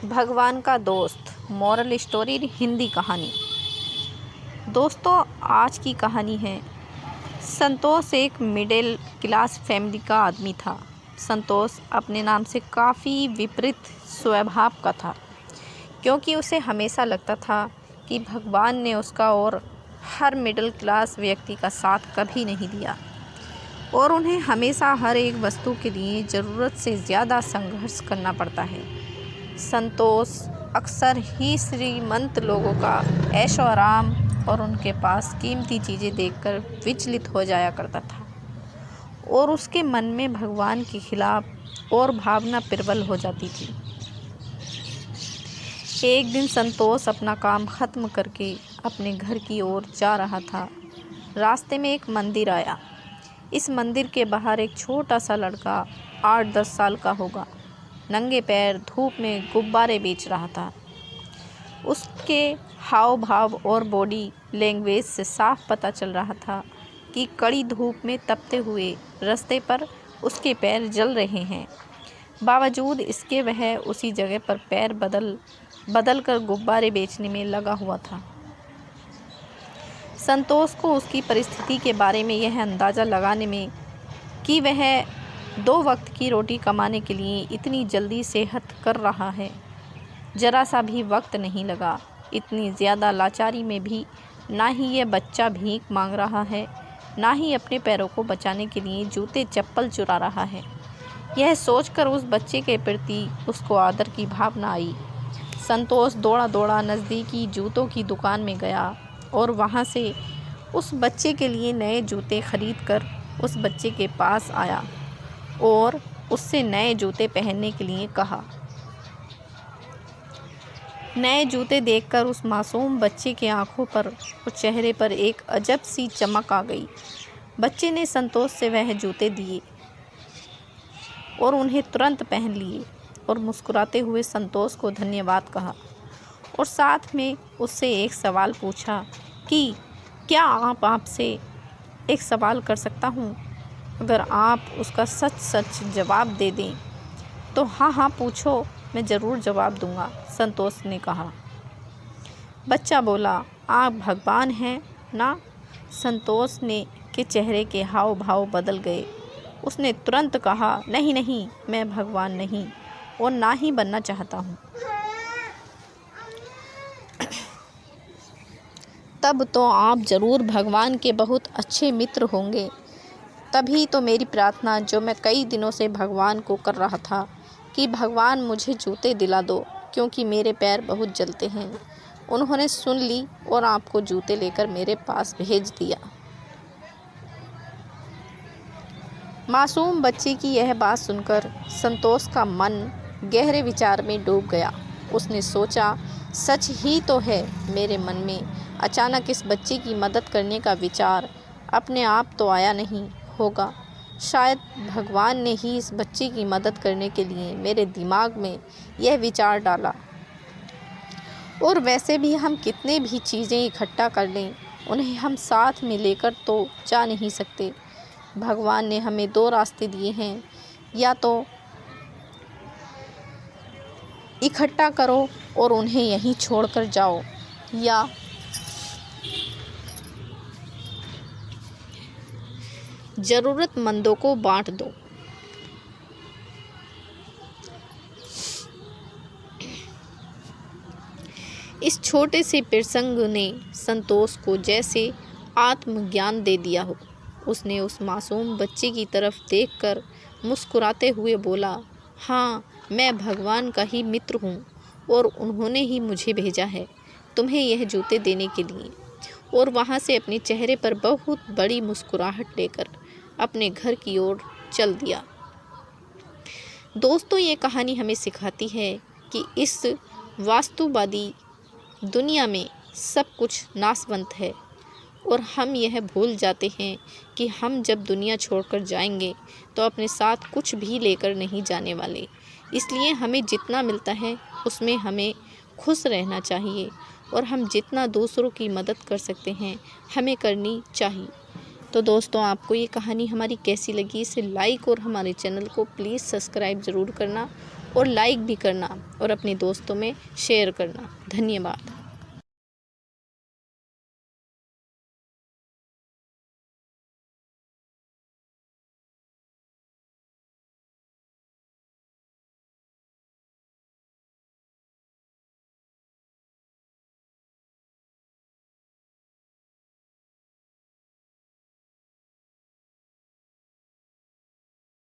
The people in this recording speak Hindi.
भगवान का दोस्त मॉरल स्टोरी हिंदी कहानी। दोस्तों, आज की कहानी है। संतोष एक मिडिल क्लास फैमिली का आदमी था। संतोष अपने नाम से काफ़ी विपरीत स्वभाव का था, क्योंकि उसे हमेशा लगता था कि भगवान ने उसका और हर मिडिल क्लास व्यक्ति का साथ कभी नहीं दिया और उन्हें हमेशा हर एक वस्तु के लिए ज़रूरत से ज़्यादा संघर्ष करना पड़ता है। संतोष अक्सर ही श्रीमंत लोगों का ऐशो आराम और उनके पास कीमती चीज़ें देखकर विचलित हो जाया करता था और उसके मन में भगवान के खिलाफ और भावना प्रबल हो जाती थी। एक दिन संतोष अपना काम ख़त्म करके अपने घर की ओर जा रहा था। रास्ते में एक मंदिर आया। इस मंदिर के बाहर एक छोटा सा लड़का 8-10 साल का होगा, नंगे पैर धूप में गुब्बारे बेच रहा था। उसके हाव भाव और बॉडी लैंग्वेज से साफ पता चल रहा था कि कड़ी धूप में तपते हुए रास्ते पर उसके पैर जल रहे हैं। बावजूद इसके वह उसी जगह पर पैर बदल कर गुब्बारे बेचने में लगा हुआ था। संतोष को उसकी परिस्थिति के बारे में यह अंदाज़ा लगाने में कि वह 2 वक्त की रोटी कमाने के लिए इतनी जल्दी सेहत कर रहा है, जरा सा भी वक्त नहीं लगा। इतनी ज़्यादा लाचारी में भी ना ही यह बच्चा भीख मांग रहा है, ना ही अपने पैरों को बचाने के लिए जूते चप्पल चुरा रहा है। यह सोचकर उस बच्चे के प्रति उसको आदर की भावना आई। संतोष दौड़ा दौड़ा नज़दीकी जूतों की दुकान में गया और वहाँ से उस बच्चे के लिए नए जूते खरीद कर उस बच्चे के पास आया और उससे नए जूते पहनने के लिए कहा। नए जूते देखकर उस मासूम बच्चे के आंखों पर और चेहरे पर एक अजब सी चमक आ गई। बच्चे ने संतोष से वह जूते दिए और उन्हें तुरंत पहन लिए और मुस्कुराते हुए संतोष को धन्यवाद कहा और साथ में उससे एक सवाल पूछा कि क्या आपसे एक सवाल कर सकता हूँ? अगर आप उसका सच सच जवाब दे दें तो हाँ पूछो, मैं ज़रूर जवाब दूंगा, संतोष ने कहा। बच्चा बोला, आप भगवान हैं ना? संतोष ने के चेहरे के हाव भाव बदल गए। उसने तुरंत कहा, नहीं, मैं भगवान नहीं और ना ही बनना चाहता हूँ। तब तो आप ज़रूर भगवान के बहुत अच्छे मित्र होंगे। तभी तो मेरी प्रार्थना जो मैं कई दिनों से भगवान को कर रहा था कि भगवान मुझे जूते दिला दो, क्योंकि मेरे पैर बहुत जलते हैं। उन्होंने सुन ली और आपको जूते लेकर मेरे पास भेज दिया। मासूम बच्चे की यह बात सुनकर संतोष का मन गहरे विचार में डूब गया। उसने सोचा, सच ही तो है। मेरे मन में अचानक इस बच्चे की मदद करने का विचार अपने आप तो आया नहीं होगा। शायद भगवान ने ही इस बच्चे की मदद करने के लिए मेरे दिमाग में यह विचार डाला। और वैसे भी हम कितने भी चीज़ें इकट्ठा कर लें, उन्हें हम साथ में लेकर तो जा नहीं सकते। भगवान ने हमें 2 रास्ते दिए हैं, या तो इकट्ठा करो और उन्हें यहीं छोड़कर जाओ, या ज़रूरतमंदों को बांट दो। इस छोटे से प्रसंग ने संतोष को जैसे आत्मज्ञान दे दिया हो। उसने उस मासूम बच्चे की तरफ देखकर मुस्कुराते हुए बोला, हाँ, मैं भगवान का ही मित्र हूँ और उन्होंने ही मुझे भेजा है तुम्हें यह जूते देने के लिए। और वहाँ से अपने चेहरे पर बहुत बड़ी मुस्कुराहट लेकर अपने घर की ओर चल दिया। दोस्तों, ये कहानी हमें सिखाती है कि इस वास्तुवादी दुनिया में सब कुछ नाशवंत है और हम यह भूल जाते हैं कि हम जब दुनिया छोड़कर जाएंगे तो अपने साथ कुछ भी लेकर नहीं जाने वाले। इसलिए हमें जितना मिलता है उसमें हमें खुश रहना चाहिए और हम जितना दूसरों की मदद कर सकते हैं हमें करनी चाहिए। तो दोस्तों, आपको ये कहानी हमारी कैसी लगी, इसे लाइक और हमारे चैनल को प्लीज़ सब्सक्राइब ज़रूर करना और लाइक भी करना और अपने दोस्तों में शेयर करना। धन्यवाद।